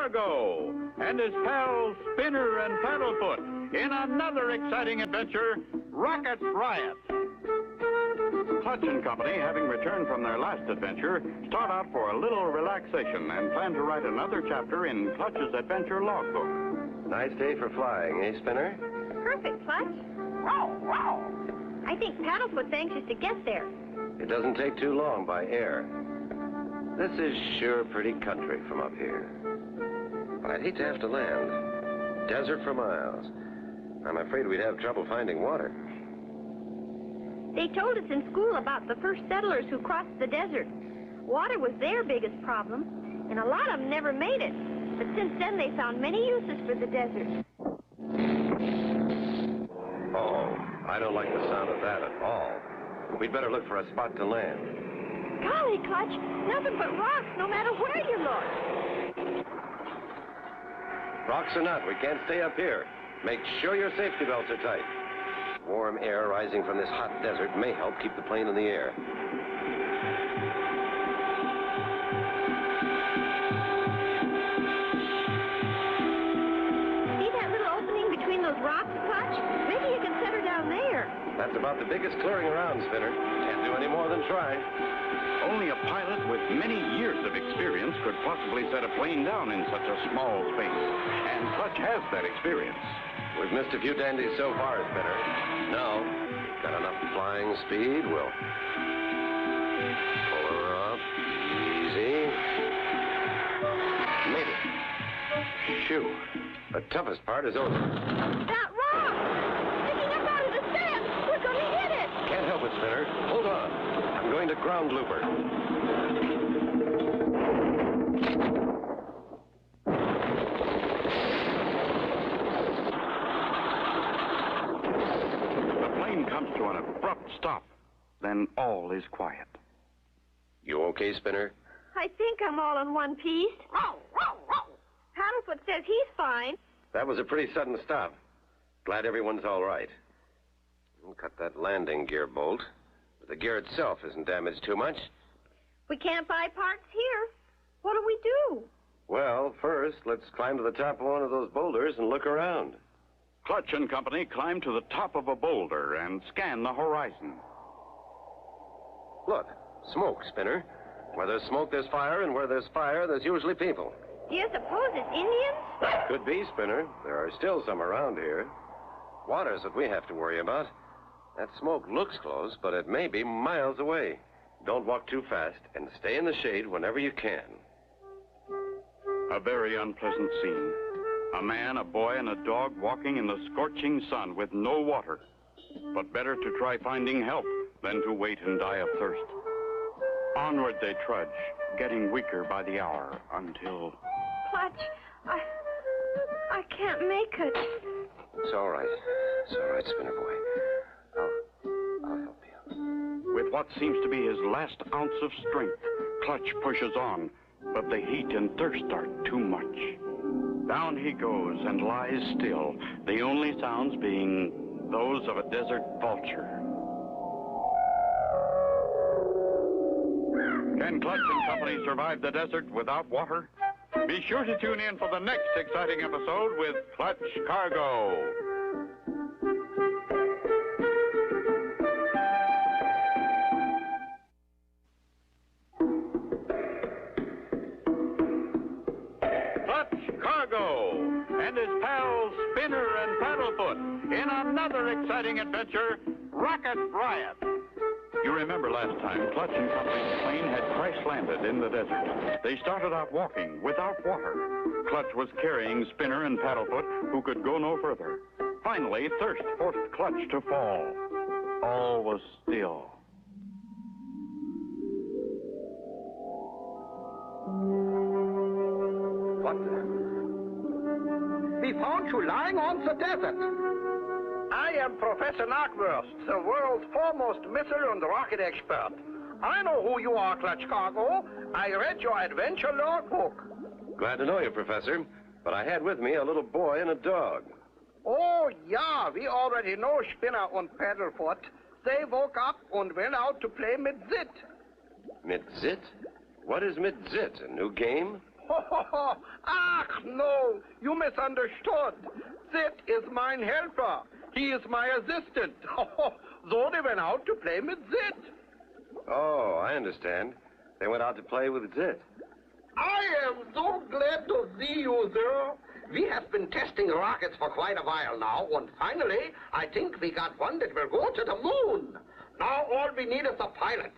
Cargo and his pals Spinner and Paddlefoot in another exciting adventure, Riot. Clutch and Company, having returned from their last adventure, start out for a little relaxation and plan to write another chapter in Clutch's adventure logbook. Nice day for flying, eh, Spinner? Perfect, Clutch. I think Paddlefoot's anxious to get there. It doesn't take too long by air. This is sure pretty country from up here. But I'd hate to have to land. Desert for miles. I'm afraid we'd have trouble finding water. They told us in school about the first settlers who crossed the desert. Water was their biggest problem, and a lot of them never made it. But since then, they found many uses for the desert. Oh, I don't like the sound of that at all. We'd better look for a spot to land. Golly, Clutch, nothing but rocks no matter where you look. Rocks or not, we can't stay up here. Make sure your safety belts are tight. Warm air rising from this hot desert may help keep the plane in the air. See that little opening between those rocks, Clutch? Maybe you can set her down there. That's about the biggest clearing around, Spinner. Can't do any more than try. Only a pilot with many years of experience could possibly set a plane down in such a small space. And Clutch has that experience. We've missed a few dandies so far, Spinner. Now, got enough flying speed, we'll pull her up. Easy. Made it. Shoo. The toughest part is over. That rock! Sticking up out of the sand! We're going to hit it! Can't help it, Spinner. Hold on. I'm going to ground loop her. Comes to an abrupt stop. Then all is quiet. You okay, Spinner? I think I'm all in one piece. Paddlefoot says he's fine. That was a pretty sudden stop. Glad everyone's all right. We'll cut that landing gear bolt. But the gear itself isn't damaged too much. We can't buy parts here. What do we do? Well, first, let's climb to the top of one of those boulders and look around. Clutch and Company climb to the top of a boulder and scan the horizon. Look, smoke, Spinner. Where there's smoke, there's fire, and where there's fire, there's usually people. Do you suppose it's Indians? Could be, Spinner. There are still some around here. Water's what we have to worry about. That smoke looks close, but it may be miles away. Don't walk too fast, and stay in the shade whenever you can. A very unpleasant scene. A man, a boy, and a dog walking in the scorching sun with no water. But better to try finding help than to wait and die of thirst. Onward they trudge, getting weaker by the hour, until... Clutch, I can't make it. It's all right. It's all right, Spinner boy. I'll help you. With what seems to be his last ounce of strength, Clutch pushes on, but the heat and thirst are too much. Down he goes and lies still, the only sounds being those of a desert vulture. Can Clutch and Company survive the desert without water? Be sure to tune in for the next exciting episode with Clutch Cargo. And his pals Spinner and Paddlefoot in another exciting adventure, Riot. You remember last time, Clutch and Company's plane had crash-landed in the desert. They started out walking without water. Clutch was carrying Spinner and Paddlefoot, who could go no further. Finally, thirst forced Clutch to fall. All was still. What? We found you lying on the desert. I am Professor Northwoods, the world's foremost missile and rocket expert. I know who you are, Clutch Cargo. I read your adventure logbook. Glad to know you, Professor. But I had with me a little boy and a dog. Oh, yeah, we already know Spinner and Paddlefoot. They woke up and went out to play Mitzit. Mitzit? What is Mitzit? A new game? Ho, ho, ho. Ach, no, you misunderstood. Zit is mine helper. He is my assistant. So they went out to play with Zit. Oh, I understand. They went out to play with Zit. I am so glad to see you, sir. We have been testing rockets for quite a while now, and finally, I think we got one that will go to the moon. Now all we need is a pilot.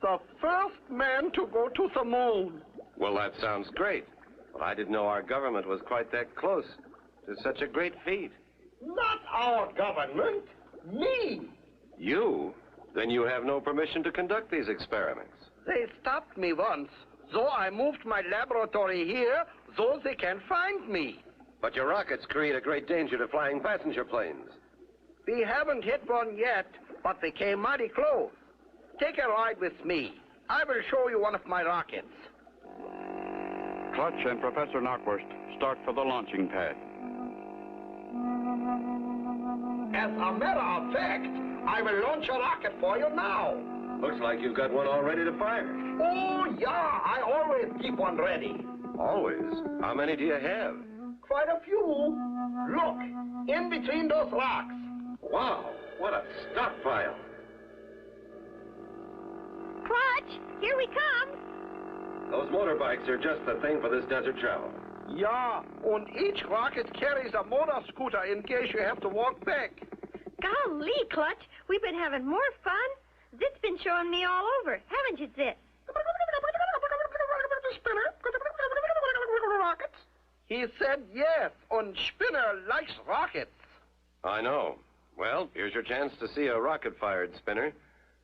The first man to go to the moon. Well, that sounds great. But I didn't know our government was quite that close to such a great feat. Not our government. Me. You? Then you have no permission to conduct these experiments. They stopped me once, so I moved my laboratory here so they can find me. But your rockets create a great danger to flying passenger planes. We haven't hit one yet, but we came mighty close. Take a ride with me. I will show you one of my rockets. Clutch and Professor Knockwurst start for the launching pad. As a matter of fact, I will launch a rocket for you now. Looks like you've got one all ready to fire. Oh, yeah, I always keep one ready. Always? How many do you have? Quite a few. Look, in between those rocks. Wow, what a stockpile. Clutch, here we come. Those motorbikes are just the thing for this desert travel. Yeah, and each rocket carries a motor scooter in case you have to walk back. Golly, Clutch, we've been having more fun. Zit's been showing me all over, haven't you, Zit? He said yes, and Spinner likes rockets. I know. Well, here's your chance to see a rocket-fired spinner.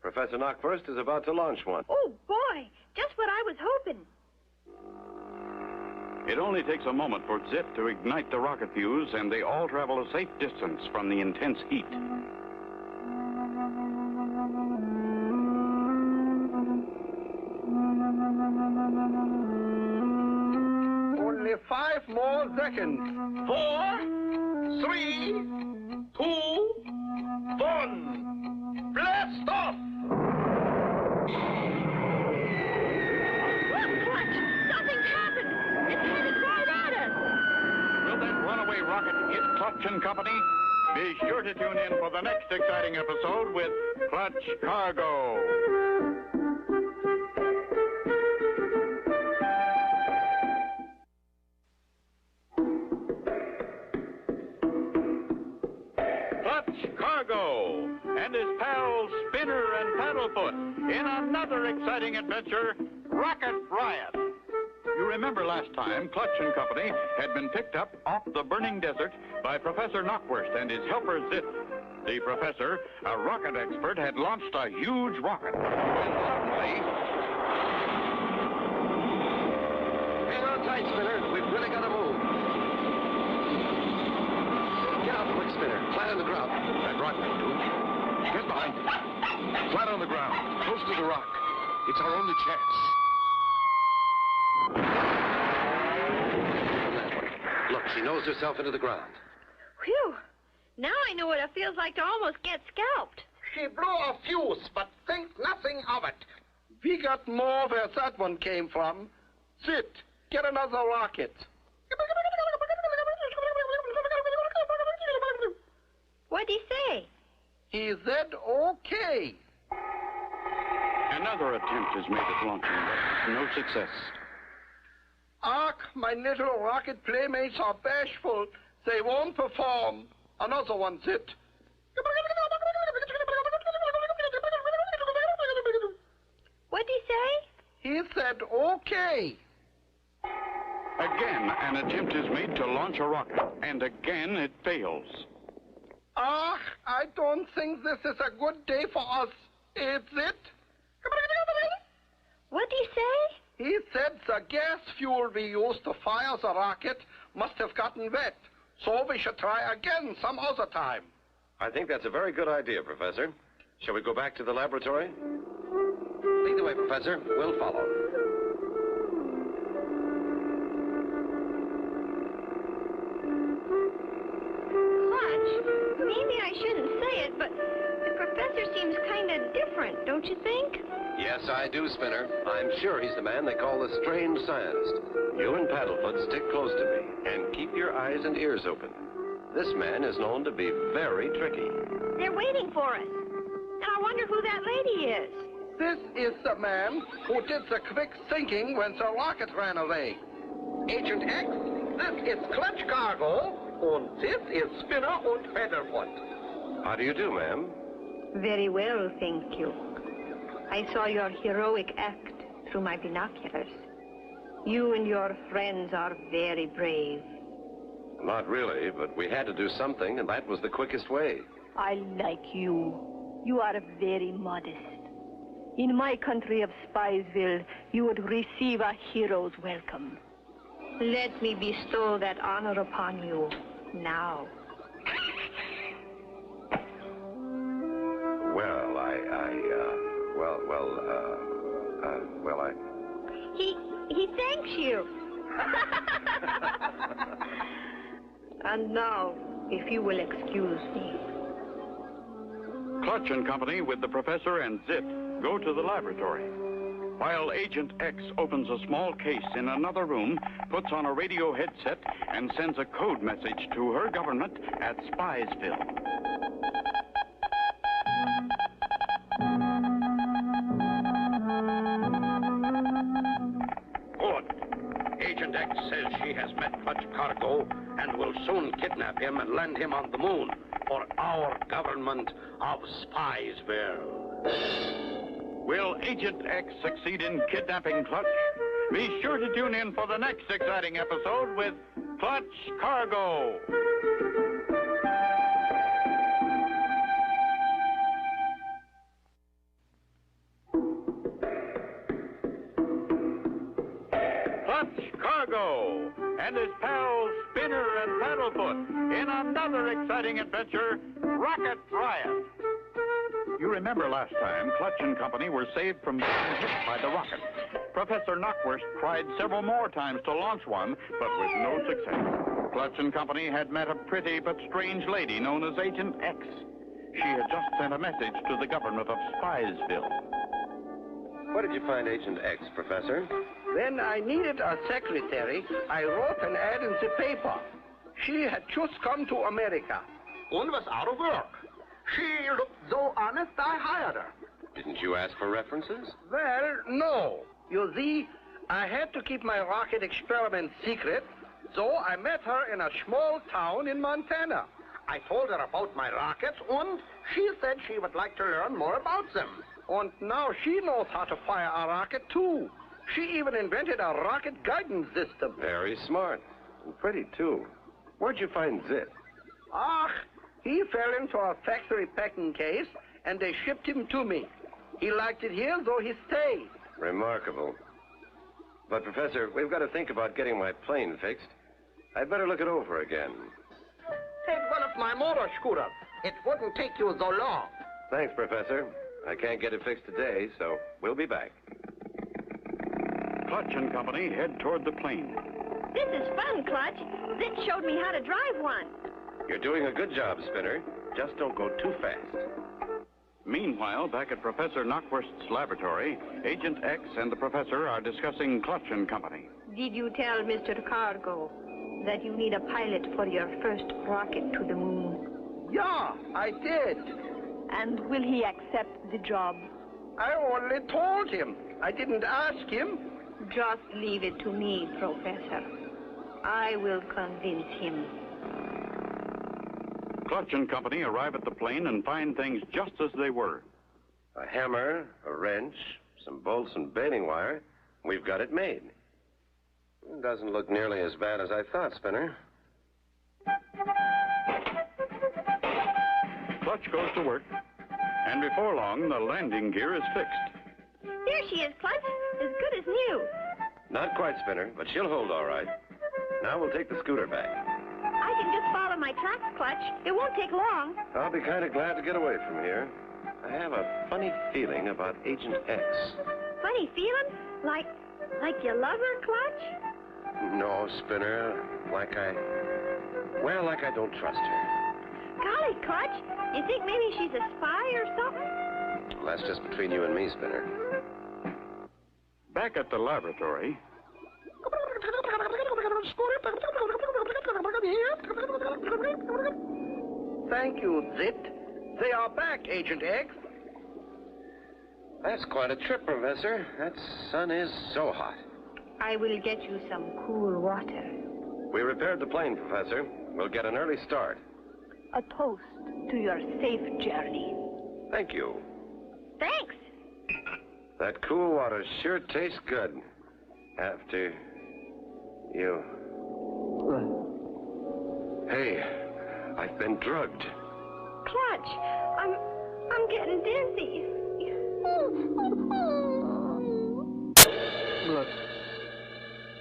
Professor Knockwurst is about to launch one. Oh, boy, just what I was hoping. It only takes a moment for Zit to ignite the rocket fuse, and they all travel a safe distance from the intense heat. Only 5 more seconds. 4, 3, 2, 1. Blast off! Look, Clutch, something's happened. It's headed right at us. Will that runaway rocket hit Clutch and Company? Be sure to tune in for the next exciting episode with Clutch Cargo. Clutch Cargo and his pals Spinner and Paddlefoot in another exciting adventure, Rocket Riot. You remember last time Clutch and Company had been picked up off the burning desert by Professor Knockwurst and his helper Zit. The professor, a rocket expert, had launched a huge rocket. And suddenly... Hang on tight, Spinner. We've really got to move. Get out quick, Spinner. Flat on the ground. That rock will do. Get behind it. Flat on the ground, close to the rock. It's our only chance. Look, she nosed herself into the ground. Whew. Now I know what it feels like to almost get scalped. She blew a fuse, but think nothing of it. We got more where that one came from. Zit, get another rocket. What'd he say? He said okay. Another attempt is made at launching, but no success. Ach, my little rocket playmates are bashful. They won't perform. Another one, Zit. What'd he say? He said okay. Again, an attempt is made to launch a rocket, and again it fails. Ach, I don't think this is a good day for us. Is it? What'd he say? He said the gas fuel we used to fire the rocket must have gotten wet. So we should try again some other time. I think that's a very good idea, Professor. Shall we go back to the laboratory? Lead the way, Professor. We'll follow. Clutch, maybe I shouldn't say it, but the professor seems kind of different, don't you think? Yes, I do, Spinner. I'm sure he's the man they call the strange scientist. You and Paddlefoot stick close to me and keep your eyes and ears open. This man is known to be very tricky. They're waiting for us. And I wonder who that lady is. This is the man who did the quick thinking when the rocket ran away. Agent X, this is Clutch Cargo, and this is Spinner and Paddlefoot. How do you do, ma'am? Very well, thank you. I saw your heroic act through my binoculars. You and your friends are very brave. Not really, but we had to do something, and that was the quickest way. I like you. You are very modest. In my country of Spiesville, you would receive a hero's welcome. Let me bestow that honor upon you now. He thanks you. And now, if you will excuse me. Clutch and Company with the professor and Zit go to the laboratory, while Agent X opens a small case in another room, puts on a radio headset, and sends a code message to her government at Spiesville. Good. Agent X says she has met Clutch Cargo and will soon kidnap him and land him on the moon for our government of Spiesville. Will Agent X succeed in kidnapping Clutch? Be sure to tune in for the next exciting episode with Clutch Cargo. Clutch Cargo and his pals Spinner and Paddlefoot in another exciting adventure, Rocket Riot. You remember last time, Clutch and Company were saved from being hit by the rocket. Professor Knockwurst tried several more times to launch one, but with no success. Clutch and Company had met a pretty but strange lady known as Agent X. She had just sent a message to the government of Spiesville. What did you find Agent X, Professor? When I needed a secretary, I wrote an ad in the paper. She had just come to America and was out of work. She looked so honest, I hired her. Didn't you ask for references? Well, no. You see, I had to keep my rocket experiment secret, so I met her in a small town in Montana. I told her about my rockets, and she said she would like to learn more about them. And now she knows how to fire a rocket, too. She even invented a rocket guidance system. Very smart. And pretty, too. Where'd you find Zit? He fell into a factory packing case, and they shipped him to me. He liked it here, so he stayed. Remarkable. But, Professor, we've got to think about getting my plane fixed. I'd better look it over again. Take one of my motor scooters. It wouldn't take you so long. Thanks, Professor. I can't get it fixed today, so we'll be back. Clutch and Company head toward the plane. This is fun, Clutch. Zit showed me how to drive one. You're doing a good job, Spinner. Just don't go too fast. Meanwhile, back at Professor Knockwurst's laboratory, Agent X and the professor are discussing Clutch and Company. Did you tell Mr. Cargo that you need a pilot for your first rocket to the moon? Yeah, I did. And will he accept the job? I only told him. I didn't ask him. Just leave it to me, Professor. I will convince him. Clutch and Company arrive at the plane and find things just as they were. A hammer, a wrench, some bolts and baling wire. We've got it made. It doesn't look nearly as bad as I thought, Spinner. Clutch goes to work, and before long, the landing gear is fixed. There she is, Clutch. As good as new. Not quite, Spinner, but she'll hold all right. Now we'll take the scooter back. I can just follow my tracks, Clutch. It won't take long. I'll be kind of glad to get away from here. I have a funny feeling about Agent X. Funny feeling? Like you love her, Clutch? No, Spinner. Like I don't trust her. Golly, Clutch. You think maybe she's a spy or something? Well, that's just between you and me, Spinner. Back at the laboratory, Thank you, Zit. They are back, Agent X. That's quite a trip, Professor. That sun is so hot. I will get you some cool water. We repaired the plane, Professor. We'll get an early start. A toast to your safe journey. Thank you. Thanks. That cool water sure tastes good. After you... Hey, I've been drugged. Clutch, I'm getting dizzy.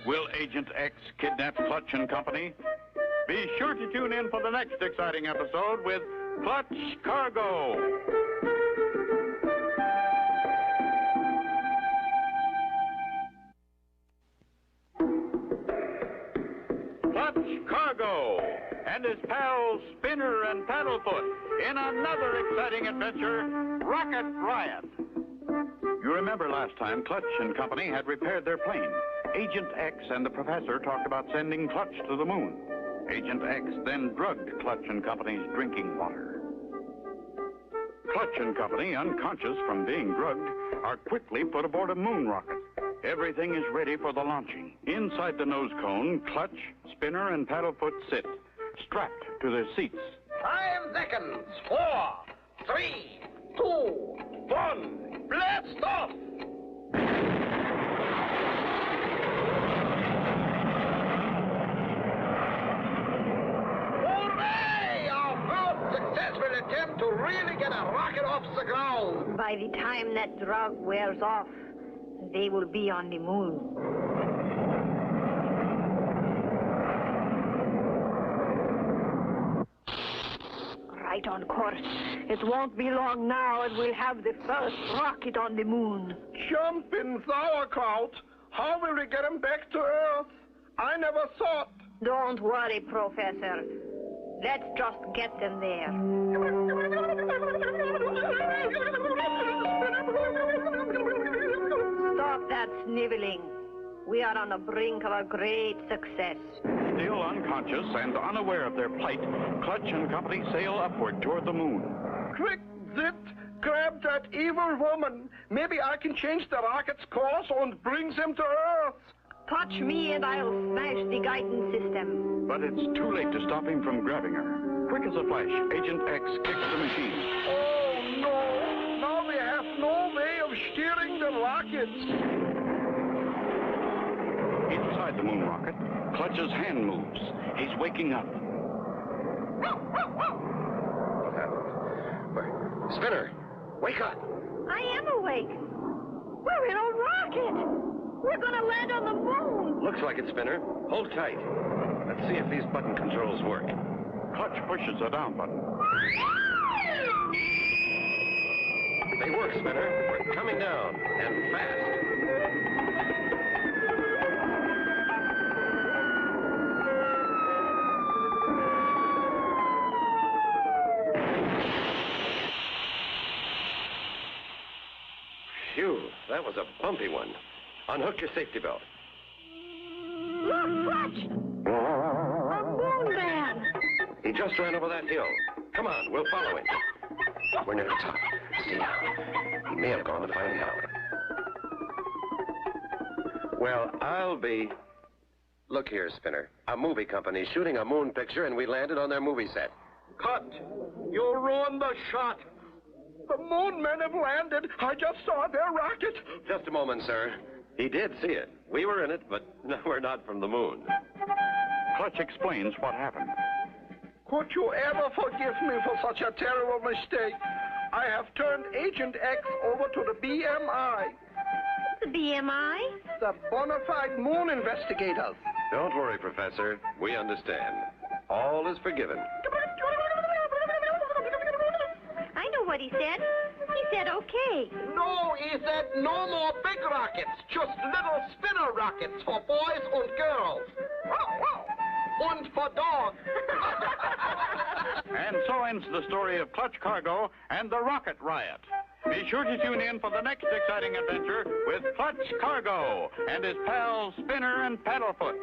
Will Agent X kidnap Clutch and Company? Be sure to tune in for the next exciting episode with Clutch Cargo. Clutch Cargo and his pals Spinner and Paddlefoot in another exciting adventure, Rocket Riot. You remember last time Clutch and Company had repaired their plane. Agent X and the professor talked about sending Clutch to the moon. Agent X then drugged Clutch and Company's drinking water. Clutch and Company, unconscious from being drugged, are quickly put aboard a moon rocket. Everything is ready for the launching. Inside the nose cone, Clutch, Spinner, and Paddlefoot sit, strapped to their seats. 5 seconds. 4, 3, 2, 1. Blast off! Hooray! Our first successful attempt to really get a rocket off the ground. By the time that drug wears off, they will be on the moon. Right on course. It won't be long now and we'll have the first rocket on the moon. Jumping sauerkraut. How will we get him back to Earth? I never thought. Don't worry, Professor. Let's just get them there. Stop that sniveling. We are on the brink of a great success. Still unconscious and unaware of their plight, Clutch and Company sail upward toward the moon. Quick, Zit, grab that evil woman. Maybe I can change the rocket's course and bring them to Earth. Touch me and I'll smash the guidance system. But it's too late to stop him from grabbing her. Quick as a flash, Agent X kicks the machine. Oh, no. Now we have no way of steering the rockets. Inside the moon rocket, Clutch's hand moves. He's waking up. Spinner, wake up. I am awake. We're in a rocket. We're going to land on the moon. Looks like it, Spinner. Hold tight. Let's see if these button controls work. Clutch pushes the down button. They work, Spinner. We're coming down, and fast. Phew, that was a bumpy one. Unhook your safety belt. Look, Clutch! A moon man! He just ran over that hill. Come on, we'll follow him. We're near the top. Stay down. He may have gone to find help. Well, I'll be... Look here, Spinner. A movie company shooting a moon picture, and we landed on their movie set. Cut. You ruined the shot. The moon men have landed. I just saw their rocket. Just a moment, sir. He did see it. We were in it, but no, we're not from the moon. Clutch explains what happened. Could you ever forgive me for such a terrible mistake? I have turned Agent X over to the BMI. The BMI? The bona fide moon investigators. Don't worry, Professor. We understand. All is forgiven. I know what he said. He said okay. No, he said no more big rockets. Just little spinner rockets for boys and girls. And for dogs. And so ends the story of Clutch Cargo and the Rocket Riot. Be sure to tune in for the next exciting adventure with Clutch Cargo and his pals Spinner and Paddlefoot.